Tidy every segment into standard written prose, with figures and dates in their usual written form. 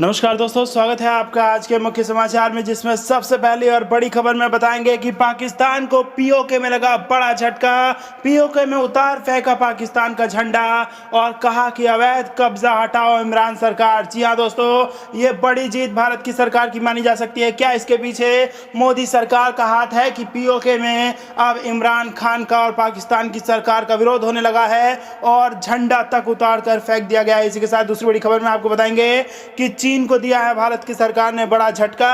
नमस्कार दोस्तों, स्वागत है आपका आज के मुख्य समाचार में, जिसमें सबसे पहली और बड़ी खबर में बताएंगे कि पाकिस्तान को पीओके में लगा बड़ा झटका। पीओके में उतार फेंका पाकिस्तान का झंडा और कहा कि अवैध कब्जा हटाओ इमरान सरकार। जी हाँ दोस्तों, ये बड़ी जीत भारत की सरकार की मानी जा सकती है। क्या इसके पीछे मोदी सरकार का हाथ है कि पीओके में अब इमरान खान का और पाकिस्तान की सरकार का विरोध होने लगा है और झंडा तक उतार कर फेंक दिया गया है। इसी के साथ दूसरी बड़ी खबर में आपको बताएंगे कि चीन को दिया है भारत की सरकार ने बड़ा झटका।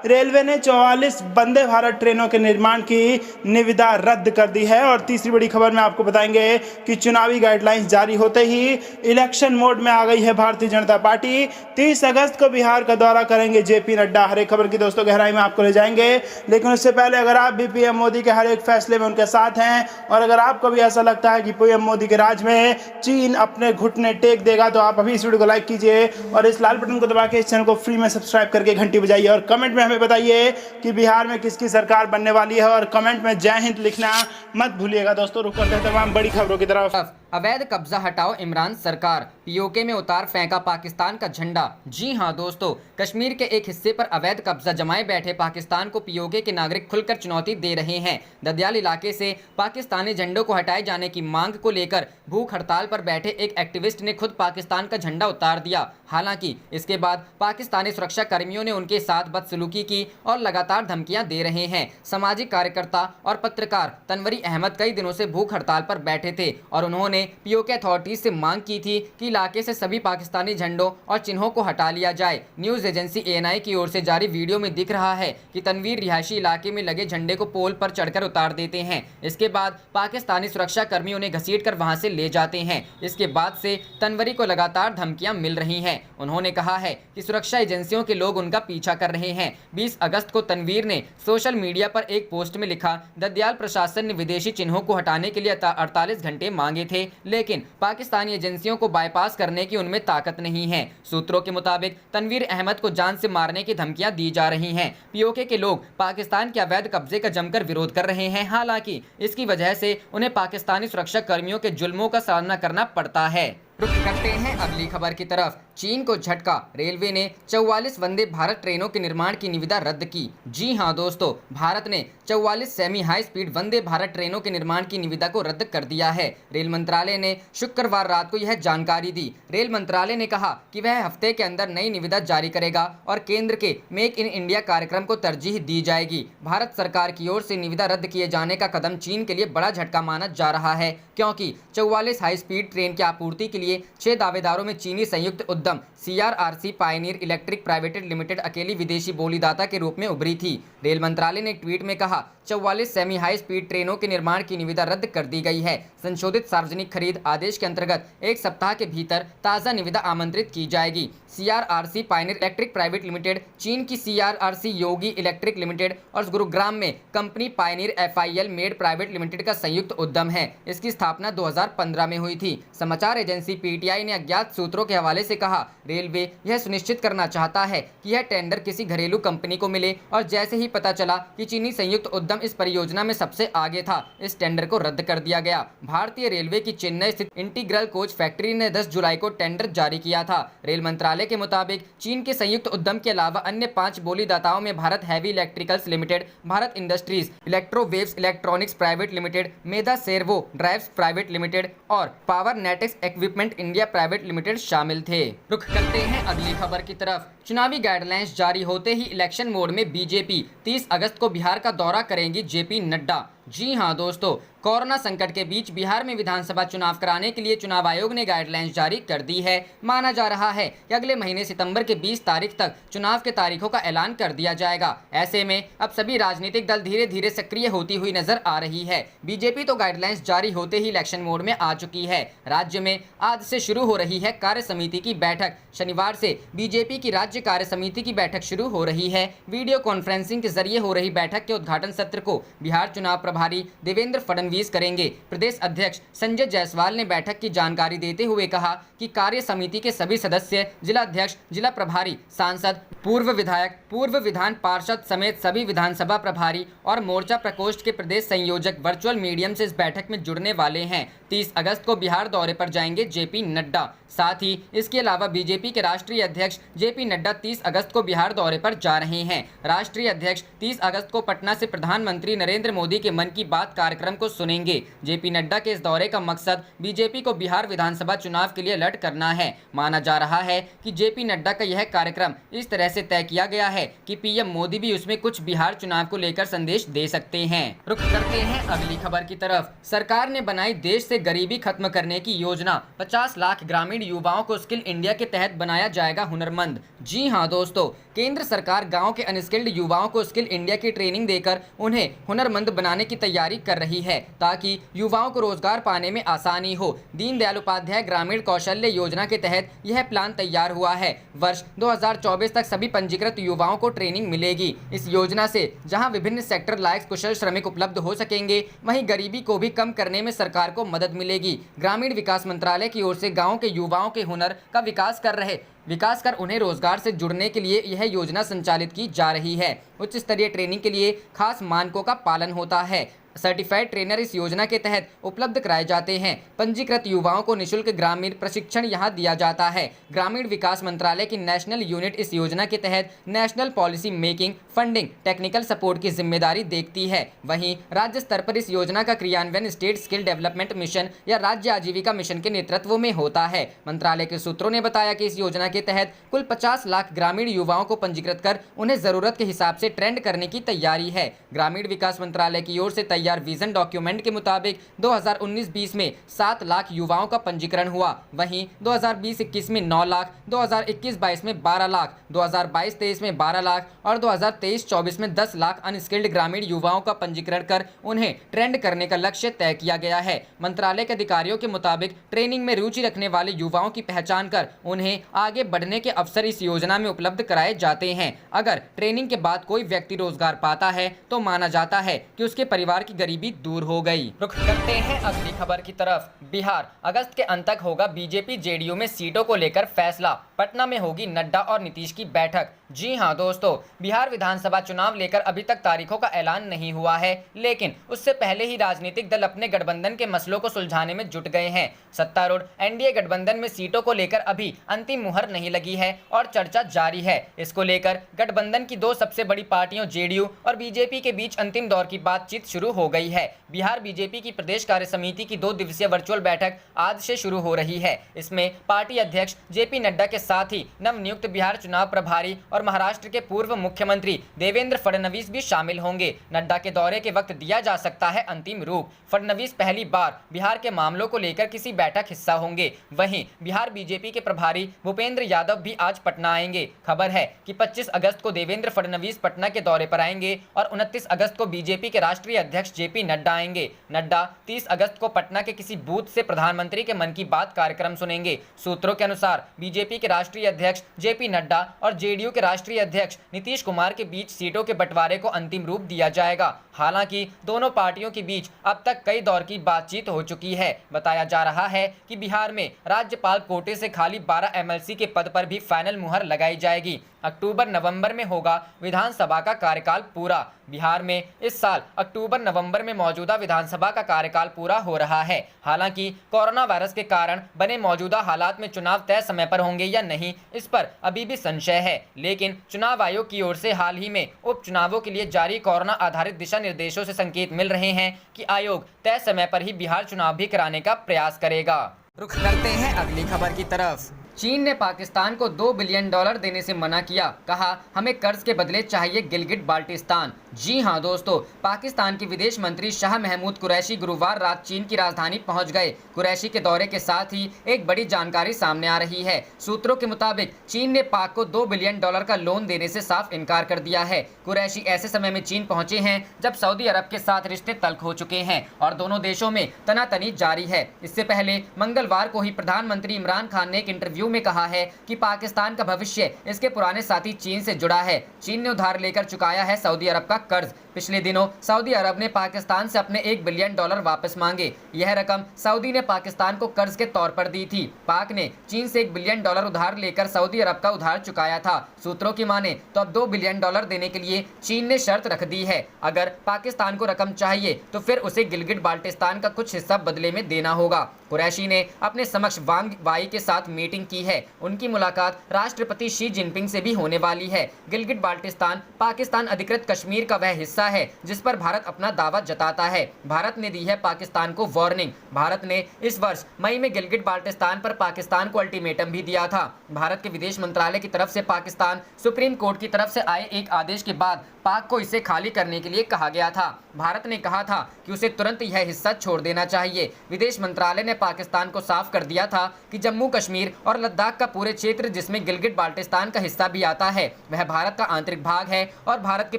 रेलवे ने 44 वंदे भारत ट्रेनों के निर्माण की निविदा रद्द कर दी है। और तीसरी बड़ी खबर में आपको बताएंगे कि चुनावी गाइडलाइंस जारी होते ही इलेक्शन मोड में आ गई है भारतीय जनता पार्टी। 30 अगस्त को बिहार का दौरा करेंगे जेपी नड्डा। हर एक खबर की दोस्तों गहराई में आपको ले जाएंगे, लेकिन उससे पहले अगर आप भी पीएम मोदी के हर एक फैसले में उनके साथ हैं और अगर आपको भी ऐसा लगता है कि पीएम मोदी के राज में चीन अपने घुटने टेक देगा, तो आप अभी इस वीडियो को लाइक कीजिए और इस लाल बटन को दबा के इस चैनल को फ्री में सब्सक्राइब करके घंटी बजाइए और कमेंट में हमें बताइए कि बिहार में किसकी सरकार बनने वाली है और कमेंट में जय हिंद लिखना मत भूलिएगा। दोस्तों रुक करते हैं तमाम बड़ी खबरों की तरफ। अवैध कब्जा हटाओ इमरान सरकार, पीओके में उतार फेंका पाकिस्तान का झंडा। जी हां दोस्तों, कश्मीर के एक हिस्से पर अवैध कब्जा जमाए बैठे पाकिस्तान को पीओके के नागरिक खुलकर चुनौती दे रहे हैं। ददियाल इलाके से पाकिस्तानी झंडों को हटाए जाने की मांग को लेकर भूख हड़ताल पर बैठे एक एक्टिविस्ट ने खुद पाकिस्तान का झंडा उतार दिया। हालांकि इसके बाद पाकिस्तानी सुरक्षा कर्मियों ने उनके साथ बदसलूकी की और लगातार धमकियां दे रहे हैं। सामाजिक कार्यकर्ता और पत्रकार तनवरी अहमद कई दिनों से भूख हड़ताल पर बैठे थे और उन्होंने पीओके अथॉरिटीज से मांग की थी कि इलाके से सभी पाकिस्तानी झंडों और चिन्हों को हटा लिया जाए। न्यूज एजेंसी एएनआई की ओर से जारी वीडियो में दिख रहा है कि तनवीर रिहायशी इलाके में लगे झंडे को पोल पर चढ़कर उतार देते हैं। इसके बाद पाकिस्तानी सुरक्षा कर्मी उन्हें घसीटकर वहां से ले जाते हैं। इसके बाद से तनवरी को लगातार धमकियां मिल रही हैं। उन्होंने कहा है कि सुरक्षा एजेंसियों के लोग उनका पीछा कर रहे हैं। 20 अगस्त को तनवीर ने सोशल मीडिया पर एक पोस्ट में लिखा, ददियाल प्रशासन ने विदेशी चिन्हों को हटाने के लिए 48 घंटे मांगे थे, लेकिन पाकिस्तानी एजेंसियों को बाईपास करने की उनमें ताकत नहीं है। सूत्रों के मुताबिक तनवीर अहमद को जान से मारने की धमकियां दी जा रही हैं। पीओके के लोग पाकिस्तान के अवैध कब्जे का जमकर विरोध कर रहे हैं। हालांकि इसकी वजह से उन्हें पाकिस्तानी सुरक्षा कर्मियों के जुल्मों का सामना करना पड़ता है। रुक करते हैं अगली खबर की तरफ। चीन को झटका, रेलवे ने 44 वंदे भारत ट्रेनों के निर्माण की निविदा रद्द की। जी हां दोस्तों, भारत ने 44 semi high speed Vande Bharat ट्रेनों के निर्माण की निविदा को रद्द कर दिया है। रेल मंत्रालय ने शुक्रवार रात को यह जानकारी दी। रेल मंत्रालय ने कहा कि वह हफ्ते के अंदर नई निविदा जारी करेगा और केंद्र के मेक इन इंडिया कार्यक्रम को तरजीह दी जाएगी। भारत सरकार की ओर से निविदा रद्द किए जाने का कदम चीन के लिए बड़ा झटका माना जा रहा है, क्योंकि 44 हाई स्पीड ट्रेन की आपूर्ति के लिए 6 दावेदारों में चीनी संयुक्त उद्यम CRRC Pioneer electric private limited अकेली विदेशी बोलीदाता के रूप में उभरी थी। रेल मंत्रालय ने ट्वीट में कहा, 44 सेमी हाई स्पीड ट्रेनों के निर्माण की निविदा रद्द कर दी गई है। संशोधित सार्वजनिक खरीद आदेश के अंतर्गत एक सप्ताह के भीतर ताज़ा निविदा आमंत्रित की जाएगी। CRRC Pioneer electric private limited चीन की CRRC योगी इलेक्ट्रिक लिमिटेड और गुरुग्राम में company Pioneer FIL made private limited का संयुक्त उद्यम है। इसकी स्थापना 2015 में हुई थी। समाचार एजेंसी PTI ने अज्ञात सूत्रों के हवाले से कहा, रेलवे यह सुनिश्चित करना चाहता है कि यह टेंडर किसी घरेलू कंपनी को मिले और जैसे ही पता चला कि चीनी संयुक्त उद्यम इस परियोजना में सबसे आगे था, इस टेंडर को रद्द कर दिया गया। भारतीय रेलवे की चेन्नई स्थित इंटीग्रल कोच फैक्ट्री ने 10 जुलाई को टेंडर जारी किया था। रेल मंत्रालय के मुताबिक चीन के संयुक्त उद्यम के अलावा अन्य 5 बोलीदाताओं में Bharat heavy electricals limited, Bharat industries, electrowaves electronics private limited, Medha servo drives private limited और power netex equipment India private limited शामिल थे। रुख करते हैं अगली खबर की तरफ। चुनावी गाइडलाइंस जारी होते ही इलेक्शन मोड में बीजेपी 30 अगस्त को बिहार का दौरा करेंगी जेपी नड्डा। जी हां दोस्तों, कोरोना संकट के बीच बिहार में विधानसभा चुनाव कराने के लिए चुनाव आयोग ने गाइडलाइंस जारी कर दी है। माना जा रहा है कि अगले महीने सितंबर के 20 तारीख तक चुनाव के तारीखों का ऐलान कर दिया जाएगा। ऐसे में अब सभी राजनीतिक दल धीरे धीरे सक्रिय होती हुई नजर आ रही है। बीजेपी तो गाइडलाइंस जारी होते ही इलेक्शन मोड में आ चुकी है। राज्य में आज से शुरू हो रही है कार्य समिति की बैठक। शनिवार से बीजेपी की राज्य कार्य समिति की बैठक शुरू हो रही है। वीडियो कॉन्फ्रेंसिंग के जरिए हो रही बैठक के उद्घाटन सत्र को बिहार चुनाव प्रभारी देवेंद्र फडणवीस करेंगे। प्रदेश अध्यक्ष संजय जायसवाल ने बैठक की जानकारी देते हुए कहा कि कार्य समिति के सभी सदस्य, जिला अध्यक्ष, जिला प्रभारी, सांसद, पूर्व विधायक, पूर्व विधान पार्षद समेत सभी विधानसभा प्रभारी और मोर्चा प्रकोष्ठ के प्रदेश संयोजक वर्चुअल मीडियम से इस बैठक में जुड़ने वाले हैं। 30 अगस्त को बिहार दौरे पर जाएंगे जेपी नड्डा। साथ ही इसके अलावा बीजेपी के राष्ट्रीय अध्यक्ष जेपी नड्डा 30 अगस्त को बिहार दौरे पर जा रहे हैं। राष्ट्रीय अध्यक्ष 30 अगस्त को पटना से प्रधानमंत्री नरेंद्र मोदी के मन की बात कार्यक्रम को सुनेंगे। जेपी नड्डा के इस दौरे का मकसद बीजेपी को बिहार विधानसभा चुनाव के लिए अलर्ट करना है। माना जा रहा है कि जेपी नड्डा का यह कार्यक्रम इस तरह से तय किया गया है कि पीएम मोदी भी उसमें कुछ बिहार चुनाव को लेकर संदेश दे सकते हैं। रुख करते हैं अगली खबर की तरफ। सरकार ने बनाई देश से गरीबी खत्म करने की योजना। 50 लाख ग्रामीण युवाओं को स्किल इंडिया के तहत बनाया जाएगा हुनरमंद। जी हां दोस्तों, केंद्र सरकार गांव के अनस्किल्ड युवाओं को स्किल इंडिया की ट्रेनिंग देकर उन्हें हुनरमंद बनाने की तैयारी कर रही है ताकि युवाओं को रोजगार पाने में आसानी हो। दीनदयाल उपाध्याय ग्रामीण कौशल्य योजना के तहत यह प्लान तैयार हुआ है। वर्ष 2024 तक सभी पंजीकृत युवाओं को ट्रेनिंग मिलेगी। इस योजना से जहां विभिन्न सेक्टर लायक कुशल श्रमिक उपलब्ध हो सकेंगे, वहीं गरीबी को भी कम करने में सरकार को मदद मिलेगी। ग्रामीण विकास मंत्रालय की ओर से गाँव के युवाओं के हुनर का विकास कर उन्हें रोजगार से जुड़ने के लिए यह योजना संचालित की जा रही है। उच्च स्तरीय ट्रेनिंग के लिए खास मानकों का पालन होता है। सर्टिफाइड ट्रेनर इस योजना के तहत उपलब्ध कराए जाते हैं। पंजीकृत युवाओं को निःशुल्क ग्रामीण प्रशिक्षण यहां दिया जाता है। ग्रामीण विकास मंत्रालय की नेशनल यूनिट इस योजना के तहत national policy making, funding, technical support की जिम्मेदारी देखती है। वहीं राज्य स्तर पर इस योजना का क्रियान्वयन स्टेट स्किल डेवलपमेंट मिशन या राज्य आजीविका मिशन के नेतृत्व में होता है। मंत्रालय के सूत्रों ने बताया कि इस योजना के तहत कुल 50 लाख ग्रामीण युवाओं को पंजीकृत कर उन्हें जरूरत के हिसाब से ट्रेंड करने की तैयारी है। ग्रामीण विकास मंत्रालय की ओर से तैयार विजन डॉक्यूमेंट के मुताबिक 2019-20 में 7 लाख युवाओं का पंजीकरण हुआ। वहीं 2020-21 में 9 लाख, 2021-22 में 12 लाख, 2022-23 में 12 लाख और 2023-24 में 10 लाख अनस्किल्ड ग्रामीण युवाओं का पंजीकरण कर उन्हें ट्रेंड करने का लक्ष्य तय किया गया है। मंत्रालय के अधिकारियों के मुताबिक ट्रेनिंग में रुचि रखने वाले युवाओं की पहचान कर उन्हें आगे बढ़ने के अवसर इस योजना में उपलब्ध कराए जाते हैं। अगर ट्रेनिंग के बाद कोई व्यक्ति रोजगार पाता है तो माना जाता है कि उसके परिवार की गरीबी दूर हो गई। रुख करते हैं अगली खबर की तरफ। बिहार अगस्त के अंत तक होगा बीजेपी जेडीयू में सीटों को लेकर फैसला। पटना में होगी नड्डा और नीतीश की बैठक। जी हां दोस्तों, बिहार विधानसभा चुनाव लेकर अभी तक तारीखों का ऐलान नहीं हुआ है, लेकिन उससे पहले ही राजनीतिक दल अपने गठबंधन के मसलों को सुलझाने में जुट गए हैं। सत्तारूढ़ एनडीए गठबंधन में सीटों को लेकर अभी अंतिम मुहर नहीं लगी है और चर्चा जारी है। इसको लेकर गठबंधन की दो सबसे बड़ी पार्टियों जेडीयू और बीजेपी के बीच अंतिम दौर की बातचीत शुरू हो गई है। बिहार बीजेपी की प्रदेश कार्य समिति की 2 दिवसीय वर्चुअल बैठक आज से शुरू हो रही है। इसमें पार्टी अध्यक्ष जेपी नड्डा के साथ ही नवनियुक्त बिहार चुनाव प्रभारी और महाराष्ट्र के पूर्व मुख्यमंत्री देवेंद्र फडणवीस भी शामिल होंगे। नड्डा के दौरे के वक्त दिया जा सकता है अंतिम रूप। फडणवीस पहली बार बिहार के मामलों को लेकर किसी बैठक हिस्सा होंगे। वहीं बिहार बीजेपी के प्रभारी भूपेंद्र यादव भी आज पटना आएंगे। खबर है कि 25 अगस्त को देवेंद्र फडणवीस पटना के दौरे पर आएंगे और 29 अगस्त को बीजेपी के राष्ट्रीय अध्यक्ष जेपी नड्डा आएंगे। नड्डा 30 अगस्त को पटना के किसी बूथ से प्रधानमंत्री के मन की बात कार्यक्रम सुनेंगे। सूत्रों के अनुसार बीजेपी के राष्ट्रीय अध्यक्ष जेपी नड्डा और जेडीयू के राष्ट्रीय अध्यक्ष नीतीश कुमार के बीच सीटों के बंटवारे को अंतिम रूप दिया जाएगा। हालांकि दोनों पार्टियों के बीच अब तक कई दौर की बातचीत हो चुकी है। बताया जा रहा है कि बिहार में राज्यपाल कोटे से खाली 12 एमएलसी के पद पर भी फाइनल मुहर लगाई जाएगी। अक्टूबर-नवंबर में होगा विधानसभा का कार्यकाल पूरा। बिहार में इस साल अक्टूबर-नवंबर में मौजूदा विधानसभा का कार्यकाल पूरा हो रहा है। हालांकि कोरोना वायरस के कारण बने मौजूदा हालात में चुनाव तय समय पर होंगे या नहीं, इस पर अभी भी संशय है। लेकिन चुनाव आयोग की ओर से हाल ही में उपचुनावों के लिए जारी कोरोना आधारित दिशा निर्देशों से संकेत मिल रहे हैं कि आयोग तय समय पर ही बिहार चुनाव भी कराने का प्रयास करेगा। रुख करते हैं अगली खबर की तरफ। चीन ने पाकिस्तान को $2 बिलियन देने से मना किया। कहा, हमें कर्ज के बदले चाहिए गिलगिट बाल्टिस्तान। जी हां दोस्तों, पाकिस्तान के विदेश मंत्री शाह महमूद कुरैशी गुरुवार रात चीन की राजधानी पहुंच गए। कुरैशी के दौरे के साथ ही एक बड़ी जानकारी सामने आ रही है। सूत्रों के मुताबिक चीन ने पाक को $2 बिलियन का लोन देने से साफ इनकार कर दिया है। कुरैशी ऐसे समय में चीन पहुंचे हैं जब सऊदी अरब के साथ रिश्ते तल्ख हो चुके हैं और दोनों देशों में तनातनी जारी है। इससे पहले मंगलवार को ही प्रधानमंत्री इमरान खान ने एक इंटरव्यू में कहा है कि पाकिस्तान का भविष्य इसके पुराने साथी चीन से जुड़ा है। चीन ने उधार लेकर चुकाया है सऊदी अरब का कर्ज। पिछले दिनों सऊदी अरब ने पाकिस्तान से अपने $1 बिलियन वापस मांगे। यह रकम सऊदी ने पाकिस्तान को कर्ज के तौर पर दी थी। पाक ने चीन से $1 बिलियन उधार लेकर सऊदी अरब का उधार चुकाया था। सूत्रों की माने तो अब $2 बिलियन देने के लिए चीन ने शर्त रख दी है। अगर पाकिस्तान को रकम चाहिए तो फिर उसे गिलगिट बाल्टिस्तान का कुछ हिस्सा बदले में देना होगा। कुरैशी ने अपने समक्ष वांग वाई के साथ मीटिंग की है। उनकी मुलाकात राष्ट्रपति शी जिनपिंग से भी होने वाली है। गिलगिट बाल्टिस्तान पाकिस्तान अधिकृत कश्मीर का वह हिस्सा है जिस पर भारत अपना दावा जताता है। भारत ने दी है पाकिस्तान को वार्निंग। भारत ने इस वर्ष मई में गिलगिट बाल्टिस्तान पर पाकिस्तान को अल्टीमेटम भी दिया था। भारत के विदेश मंत्रालय की तरफ से पाकिस्तान सुप्रीम कोर्ट की तरफ से आए एक आदेश के बाद पाक को इसे खाली करने के लिए कहा गया था। भारत ने कहा था कि उसे तुरंत यह हिस्सा छोड़ देना चाहिए। विदेश मंत्रालय ने पाकिस्तान को साफ कर दिया था कि जम्मू कश्मीर और लद्दाख का पूरे क्षेत्र जिसमें गिलगिट बाल्टिस्तान का हिस्सा भी आता है वह भारत का आंतरिक भाग है और भारत के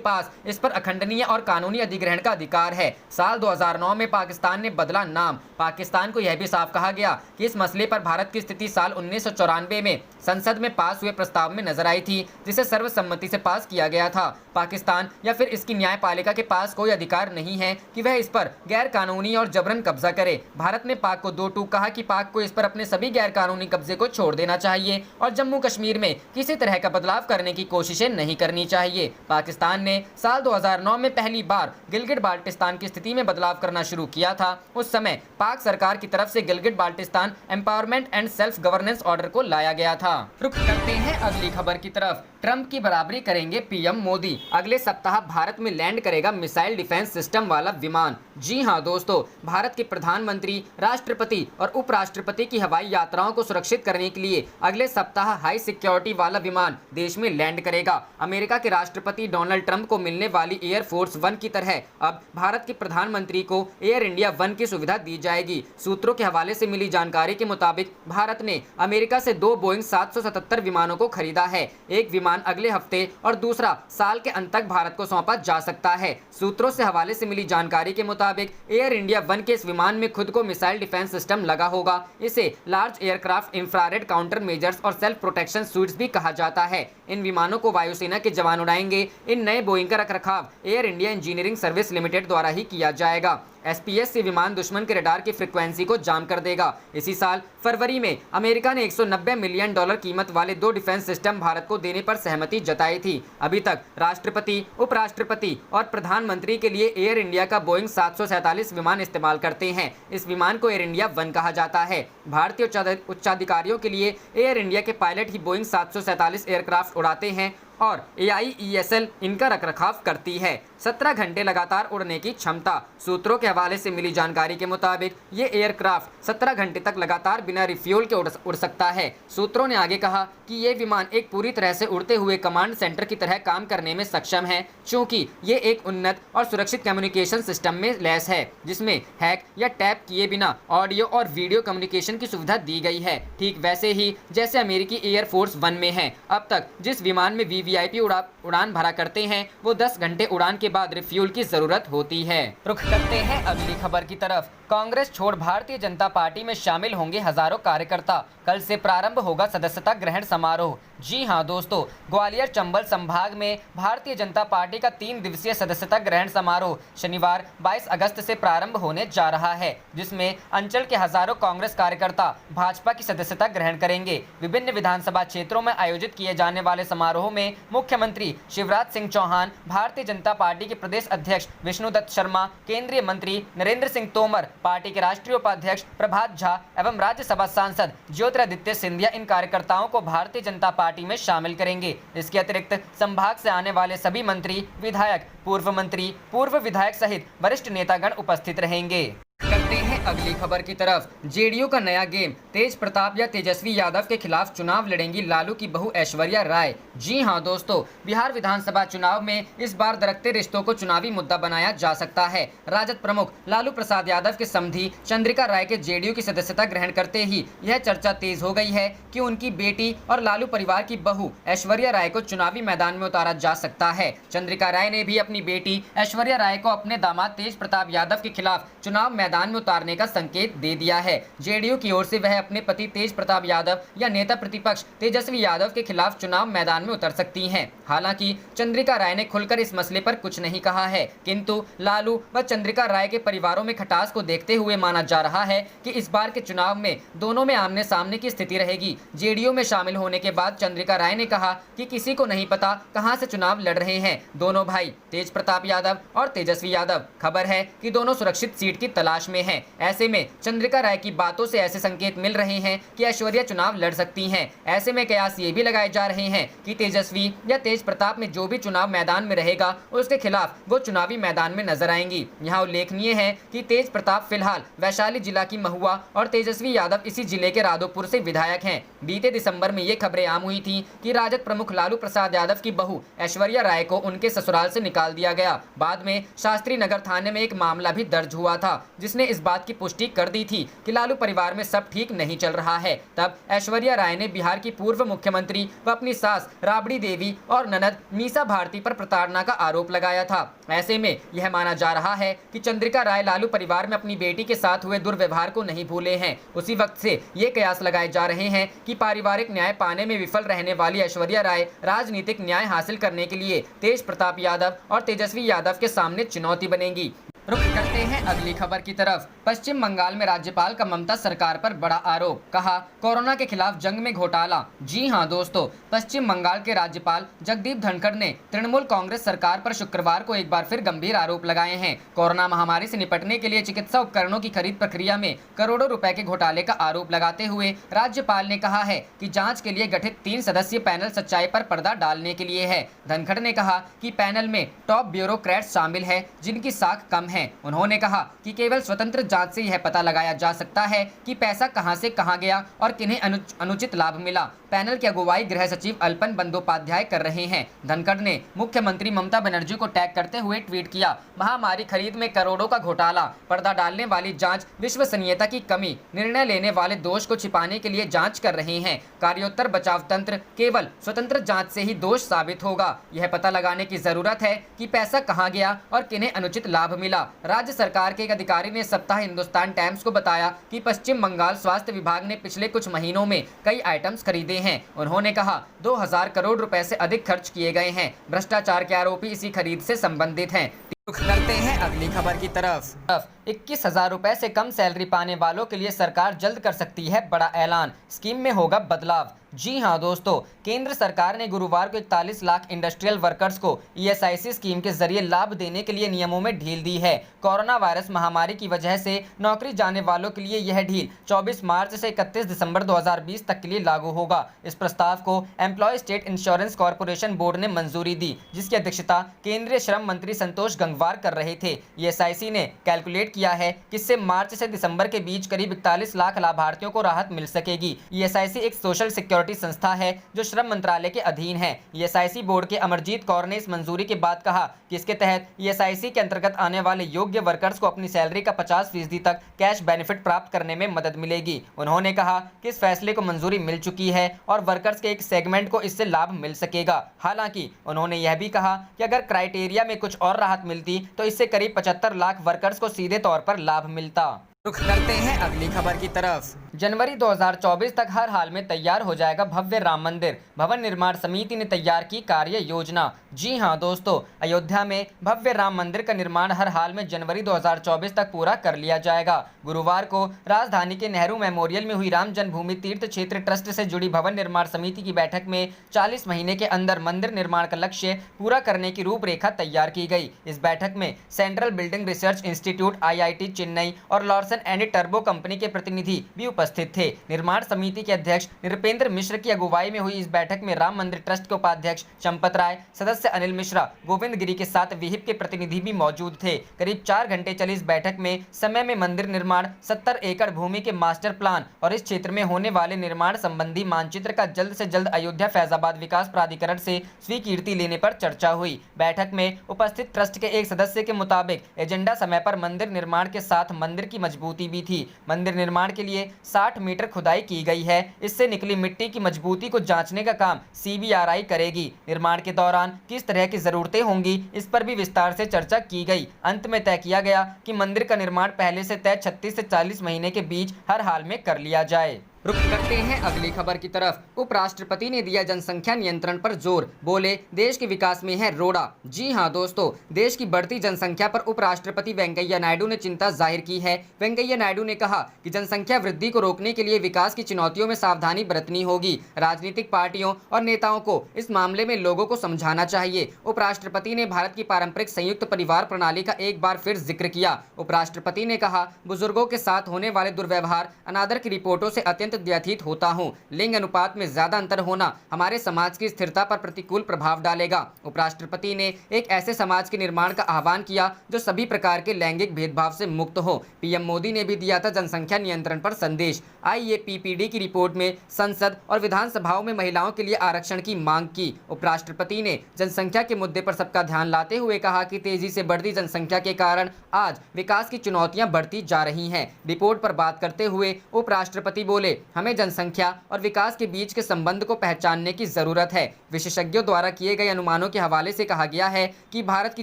पास इस पर अखंडनीय और कानूनी अधिग्रहण का अधिकार है। साल 2009 में पाकिस्तान ने बदला नाम। पाकिस्तान को यह भी साफ कहा गया कि इस मसले पर भारत की स्थिति साल 1994 में संसद में पास हुए प्रस्ताव में नजर आई थी जिसे सर्वसम्मति से पास किया गया था। पाकिस्तान या फिर इसकी न्यायपालिका के पास कोई अधिकार नहीं है कि वह इस पर गैर कानूनी और जबरन कब्जा करे। भारत ने पाक को दो टूक कहा कि पाक को इस पर अपने सभी गैर कानूनी कब्जे को छोड़ देना चाहिए और जम्मू कश्मीर में किसी तरह का बदलाव करने की कोशिशें नहीं करनी चाहिए। पाकिस्तान ने साल 2009 में पहली बार गिलगिट बाल्टिस्तान की स्थिति में बदलाव करना शुरू किया था। उस समय पाक सरकार की तरफ से Gilgit Baltistan empowerment and self governance order को लाया गया था। रुख करते हैं अगली खबर की तरफ। ट्रंप की बराबरी करेंगे पीएम मोदी। अगले सप्ताह भारत में लैंड करेगा मिसाइल डिफेंस सिस्टम वाला विमान। जी हां दोस्तों, भारत के प्रधानमंत्री, राष्ट्रपति और उपराष्ट्रपति की हवाई यात्राओं को सुरक्षित करने के लिए अगले सप्ताह हाई सिक्योरिटी वाला विमान देश में लैंड करेगा। अमेरिका के राष्ट्रपति डोनाल्ड ट्रंप को मिलने वाली एयर फोर्स वन की तरह अब भारत के प्रधानमंत्री को एयर इंडिया वन की सुविधा दी जाएगी। सूत्रों के हवाले से मिली जानकारी के मुताबिक भारत ने अमेरिका से 2 बोइंग 777 विमानों को खरीदा है। एक विमान अगले हफ्ते और दूसरा साल के अंत तक भारत को सौंपा जा सकता है। सूत्रों से हवाले से मिली जानकारी के मुताबिक एयर इंडिया वन के इस विमान में खुद को मिसाइल डिफेंस सिस्टम लगा होगा। इसे large aircraft infrared counter measures और सेल्फ प्रोटेक्शन सूट्स भी कहा जाता है। इन विमानों को वायुसेना के जवान उड़ाएंगे। इन नए बोइंग का रखरखाव air India engineering service limited द्वारा ही किया जाएगा। SPS से विमान दुश्मन के रडार की फ्रीक्वेंसी को जाम कर देगा। इसी साल फरवरी में अमेरिका ने $190 मिलियन कीमत वाले 2 डिफेंस सिस्टम भारत को देने पर सहमति जताई थी। अभी तक राष्ट्रपति, उपराष्ट्रपति और प्रधानमंत्री के लिए एयर इंडिया का बोइंग 747 विमान इस्तेमाल करते हैं। इस विमान को एयर इंडिया वन कहा जाता है। भारतीय उच्चाधिकारियों के लिए एयर इंडिया के पायलट ही बोइंग 747 एयरक्राफ्ट उड़ाते हैं और AIESL इनका रखरखाव करती है। 17 घंटे लगातार उड़ने की क्षमता। सूत्रों के हवाले से मिली जानकारी के मुताबिक ये एयरक्राफ्ट 17 घंटे तक लगातार बिना रिफ्यूल के उड़ सकता है। सूत्रों ने आगे कहा कि ये विमान एक पूरी तरह से उड़ते हुए कमांड सेंटर की तरह काम करने में सक्षम है, चूंकि ये एक उन्नत और सुरक्षित कम्युनिकेशन सिस्टम में लैस है जिसमें हैक या टैप किए बिना ऑडियो और वीडियो कम्युनिकेशन की सुविधा दी गई है, ठीक वैसे ही जैसे अमेरिकी एयरफोर्स वन में है। अब तक जिस विमान में VVIP उड़ान भरा करते हैं वो 10 घंटे उड़ान के बाद रिफ्यूल की जरूरत होती है। रुख करते हैं अगली खबर की तरफ। कांग्रेस छोड़ भारतीय जनता पार्टी में शामिल होंगे हजारों कार्यकर्ता। कल से प्रारंभ होगा सदस्यता ग्रहण समारोह। जी हां दोस्तों, ग्वालियर चंबल संभाग में भारतीय जनता पार्टी का 3 दिवसीय सदस्यता ग्रहण समारोह शनिवार 22 अगस्त से प्रारंभ होने जा रहा है, जिसमें अंचल के हजारों कांग्रेस कार्यकर्ता भाजपा की सदस्यता ग्रहण करेंगे। विभिन्न विधानसभा क्षेत्रों में आयोजित किए जाने वाले समारोह में मुख्यमंत्री शिवराज सिंह चौहान, भारतीय जनता पार्टी के प्रदेश अध्यक्ष विष्णुदत्त शर्मा, केंद्रीय मंत्री नरेंद्र सिंह तोमर, पार्टी के राष्ट्रीय उपाध्यक्ष प्रभात झा एवं राज्यसभा सांसद ज्योतिरादित्य सिंधिया इन कार्यकर्ताओं को भारतीय जनता पार्टी में शामिल करेंगे। इसके अतिरिक्त संभाग से आने वाले सभी मंत्री, विधायक, पूर्व विधायक सहित वरिष्ठ नेतागण उपस्थित रहेंगे। करते हैं अगली खबर की तरफ। जेडीयू का नया गेम। तेज प्रताप या तेजस्वी यादव के खिलाफ चुनाव लड़ेंगी लालू की बहू ऐश्वर्या राय। जी हां दोस्तों, बिहार विधानसभा चुनाव में इस बार दरकते रिश्तों को चुनावी मुद्दा बनाया जा सकता है। राजद प्रमुख लालू प्रसाद यादव के समधी चंद्रिका राय के जेडीयू की सदस्यता ग्रहण करते ही यह चर्चा तेज हो गई है कि उनकी बेटी और लालू परिवार की बहू ऐश्वर्या राय को चुनावी मैदान में उतारा जा सकता है। चंद्रिका राय ने भी अपनी बेटी ऐश्वर्या राय को अपने दामाद तेज प्रताप यादव के खिलाफ चुनाव मैदान में उतारने का संकेत दे दिया है। जेडीयू की ओर से वह अपने पति तेज प्रताप यादव या नेता प्रतिपक्ष तेजस्वी यादव के खिलाफ चुनाव मैदान में उतर सकती हैं। हालांकि चंद्रिका राय ने खुलकर इस मसले पर कुछ नहीं कहा है, किंतु लालू व चंद्रिका राय के परिवारों में खटास को देखते हुए माना जा रहा है कि इस बार के चुनाव में दोनों में आमने सामने की स्थिति रहेगी। जेडीयू में शामिल होने के बाद चंद्रिका राय ने कहा कि किसी को नहीं पता कहां से चुनाव लड़ रहे हैं दोनों भाई तेज प्रताप यादव और तेजस्वी यादव। खबर है कि दोनों सुरक्षित सीट की तलाश में हैं। ऐसे में चंद्रिका राय की बातों से ऐसे संकेत मिल रहे हैं कि ऐश्वर्या चुनाव लड़ सकती हैं। ऐसे में कयास ये भी लगाए जा रहे हैं कि तेजस्वी या तेज प्रताप में जो भी चुनाव मैदान में रहेगा उसके खिलाफ वो चुनावी मैदान में नजर आएंगी। यहाँ उल्लेखनीय है कि तेज प्रताप फिलहाल वैशाली जिला की महुआ और तेजस्वी यादव इसी जिले के राधोपुर से विधायक हैं। बीते दिसंबर में ये खबरें आम हुई थी कि राजद प्रमुख लालू प्रसाद यादव की बहू ऐश्वर्या राय को उनके ससुराल से निकाल दिया गया। बाद में शास्त्री नगर थाने में एक मामला भी दर्ज हुआ था जिसने इस बात की पुष्टि कर दी थी कि लालू परिवार में सब ठीक नहीं चल रहा है। तब ऐश्वर्या राय ने बिहार की पूर्व मुख्यमंत्री व अपनी सास राबड़ी देवी और ननद मीसा भारती पर प्रताड़ना का आरोप लगाया था। ऐसे में यह माना जा रहा है कि चंद्रिका राय लालू परिवार में अपनी बेटी के साथ हुए दुर्व्यवहार को नहीं भूले हैं। उसी वक्त से ये कयास लगाए जा रहे हैं कि पारिवारिक न्याय पाने में विफल रहने वाली ऐश्वर्या राय राजनीतिक न्याय हासिल करने के लिए तेज प्रताप यादव और तेजस्वी यादव के सामने चुनौती बनेगी। रुक करते हैं अगली खबर की तरफ। पश्चिम बंगाल में राज्यपाल का ममता सरकार पर बड़ा आरोप, कहा कोरोना के खिलाफ जंग में घोटाला। जी हां दोस्तों, पश्चिम बंगाल के राज्यपाल जगदीप धनखड़ ने तृणमूल कांग्रेस सरकार पर शुक्रवार को एक बार फिर गंभीर आरोप लगाए हैं। कोरोना महामारी से निपटने के लिए चिकित्सा उपकरणों की खरीद प्रक्रिया में करोड़ों रुपए के घोटाले का आरोप लगाते हुए राज्यपाल ने कहा है कि जाँच के लिए गठित 3 सदस्यीय पैनल सच्चाई पर पर्दा डालने के लिए है। धनखड़ ने कहा कि पैनल में टॉप ब्यूरोक्रेट्स शामिल है जिनकी साख कम है। उन्होंने कहा कि केवल स्वतंत्र जांच से यह पता लगाया जा सकता है कि पैसा कहां से कहां गया और किन्हें अनुचित लाभ मिला। पैनल की अगुवाई गृह सचिव अल्पन बंदोपाध्याय कर रहे हैं। धनखड़ ने मुख्यमंत्री ममता बनर्जी को टैग करते हुए ट्वीट किया, महामारी खरीद में करोड़ों का घोटाला, पर्दा डालने वाली जांच, विश्वसनीयता की कमी, निर्णय लेने वाले दोष को छिपाने के लिए जांच कर रहे हैं। कार्योत्तर बचाव तंत्र, केवल स्वतंत्र जांच से ही दोष साबित होगा। यह पता लगाने की जरूरत है कि पैसा कहां गया और किन्हें अनुचित लाभ मिला। राज्य सरकार के एक अधिकारी ने सप्ताह हिंदुस्तान टाइम्स को बताया कि पश्चिम बंगाल स्वास्थ्य विभाग ने पिछले कुछ महीनों में कई आइटम्स खरीदे हैं। उन्होंने कहा 2000 करोड़ रुपए से अधिक खर्च किए गए हैं। भ्रष्टाचार के आरोपी इसी खरीद से संबंधित हैं। करते हैं अगली खबर की तरफ। 21,000 रुपए से कम सैलरी पाने वालों के लिए सरकार जल्द कर सकती है बड़ा ऐलान, स्कीम में होगा बदलाव। जी हां दोस्तों, केंद्र सरकार ने गुरुवार को 41 लाख इंडस्ट्रियल वर्कर्स को ESIC स्कीम के जरिए लाभ देने के लिए नियमों में ढील दी है। कोरोना वायरस महामारी की वजह से नौकरी जाने वालों के लिए यह ढील 24 मार्च से 31 दिसंबर 2020 तक के लिए लागू होगा। इस प्रस्ताव को employ state insurance corporation board ने मंजूरी दी, जिसकी अध्यक्षता केंद्रीय श्रम मंत्री संतोष गंगवार कर रहे थे। ESIC ने कैलकुलेट किया है कि इससे मार्च से दिसंबर के बीच करीब 41 लाख लाभार्थियों को राहत मिल सकेगी। ESIC एक सोशल सिक्योरिटी संस्था है जो श्रम मंत्रालय के अधीन है। ESIC बोर्ड के अमरजीत कौर ने इस मंजूरी के बाद कहा कि इसके तहत ESIC के अंतर्गत आने वाले योग्य वर्कर्स को अपनी सैलरी का 50% तक कैश बेनिफिट प्राप्त करने में मदद मिलेगी। उन्होंने कहा कि इस फैसले को मंजूरी मिल चुकी है और वर्कर्स के एक सेगमेंट को इससे लाभ मिल सकेगा। हालांकि उन्होंने यह भी कहा कि अगर क्राइटेरिया में कुछ और राहत मिलती तो इससे करीब 75 लाख वर्कर्स को सीधे तौर पर लाभ मिलता। रुख करते हैं अगली खबर की तरफ। जनवरी 2024 तक हर हाल में तैयार हो जाएगा भव्य राम मंदिर, भवन निर्माण समिति ने तैयार की कार्य योजना। जी हां दोस्तों, अयोध्या में भव्य राम मंदिर का निर्माण हर हाल में जनवरी 2024 तक पूरा कर लिया जाएगा। गुरुवार को राजधानी के नेहरू मेमोरियल में हुई राम जन्मभूमि तीर्थ क्षेत्र ट्रस्ट से जुड़ी भवन निर्माण समिति की बैठक में 40 महीने के अंदर मंदिर निर्माण का लक्ष्य पूरा करने की रूपरेखा तैयार की गई। इस बैठक में central building research institute IIT Chennai और लॉर्सन एंड टर्बो कंपनी के प्रतिनिधि भी उपस्थित थे। निर्माण समिति के अध्यक्ष नृपेंद्र मिश्र की अगुवाई में हुई इस बैठक में राम मंदिर ट्रस्ट के उपाध्यक्ष चंपत राय, सदस्य अनिल मिश्रा, गोविंद गिरी के साथ विहिप के प्रतिनिधि भी मौजूद थे। करीब 4 घंटे चली इस बैठक में समय में मंदिर निर्माण, 70 एकड़ भूमि के मास्टर प्लान और इस क्षेत्र में होने वाले निर्माण संबंधी मानचित्र का जल्द से जल्द अयोध्या फैजाबाद विकास प्राधिकरण से स्वीकृति लेने पर चर्चा हुई। बैठक में उपस्थित ट्रस्ट के एक सदस्य के मुताबिक एजेंडा समय पर मंदिर निर्माण के साथ मंदिर की मजबूती भी थी। मंदिर निर्माण के लिए 60 मीटर खुदाई की गई है। इससे निकली मिट्टी की मजबूती को जांचने का काम CBRI करेगी। निर्माण के दौरान किस तरह की जरूरतें होंगी, इस पर भी विस्तार से चर्चा की गई। अंत में तय किया गया कि मंदिर का निर्माण पहले से तय 36 से 40 महीने के बीच हर हाल में कर लिया जाए। रुक करते हैं अगली खबर की तरफ। उपराष्ट्रपति ने दिया जनसंख्या नियंत्रण पर जोर, बोले देश के विकास में है रोड़ा। जी हां दोस्तों, देश की बढ़ती जनसंख्या पर उपराष्ट्रपति वेंकैया नायडू ने चिंता जाहिर की है। वेंकैया नायडू ने कहा कि जनसंख्या वृद्धि को रोकने के लिए विकास की चुनौतियों में सावधानी बरतनी होगी। राजनीतिक पार्टियों और नेताओं को इस मामले में लोगों को समझाना चाहिए। उपराष्ट्रपति ने भारत की पारंपरिक संयुक्त परिवार प्रणाली का एक बार फिर जिक्र किया। उपराष्ट्रपति ने कहा, बुजुर्गों के साथ होने वाले दुर्व्यवहार, अनादर की रिपोर्टों से अत्यंत व्यथित होता हूं। लिंग अनुपात में ज्यादा अंतर होना हमारे समाज की स्थिरता पर प्रतिकूल प्रभाव डालेगा। उपराष्ट्रपति ने एक ऐसे समाज के निर्माण का आह्वान किया जो सभी प्रकार के लैंगिक भेदभाव से मुक्त हो। पीएम मोदी ने भी दिया था जनसंख्या नियंत्रण पर संदेश। IAPPD की रिपोर्ट में संसद और विधानसभाओं में महिलाओं के लिए आरक्षण की मांग की। उपराष्ट्रपति ने जनसंख्या के मुद्दे पर सबका ध्यान लाते हुए कहा कि तेजी से बढ़ती जनसंख्या के कारण आज विकास की चुनौतियां बढ़ती जा रही हैं। रिपोर्ट पर बात करते हुए उपराष्ट्रपति बोले, हमें जनसंख्या और विकास के बीच के संबंध को पहचानने की जरूरत है। विशेषज्ञों द्वारा किए गए अनुमानों के हवाले से कहा गया है कि भारत की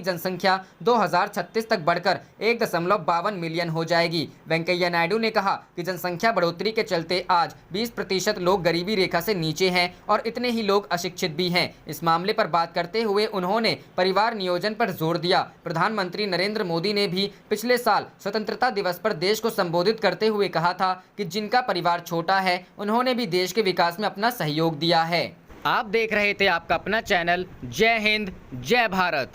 जनसंख्या 2036 तक बढ़कर 1.52 मिलियन हो जाएगी। वेंकैया नायडू ने कहा कि जनसंख्या बढ़ोतरी के चलते आज 20% लोग गरीबी रेखा से नीचे हैं और इतने ही लोग अशिक्षित भी हैं। इस मामले पर बात करते हुए उन्होंने परिवार नियोजन पर जोर दिया। प्रधानमंत्री नरेंद्र मोदी ने भी पिछले साल स्वतंत्रता दिवस पर देश को संबोधित करते हुए कहा था कि जिनका परिवार छोटा है उन्होंने भी देश के विकास में अपना सहयोग दिया है। आप देख रहे थे आपका अपना चैनल जय हिंद जय भारत।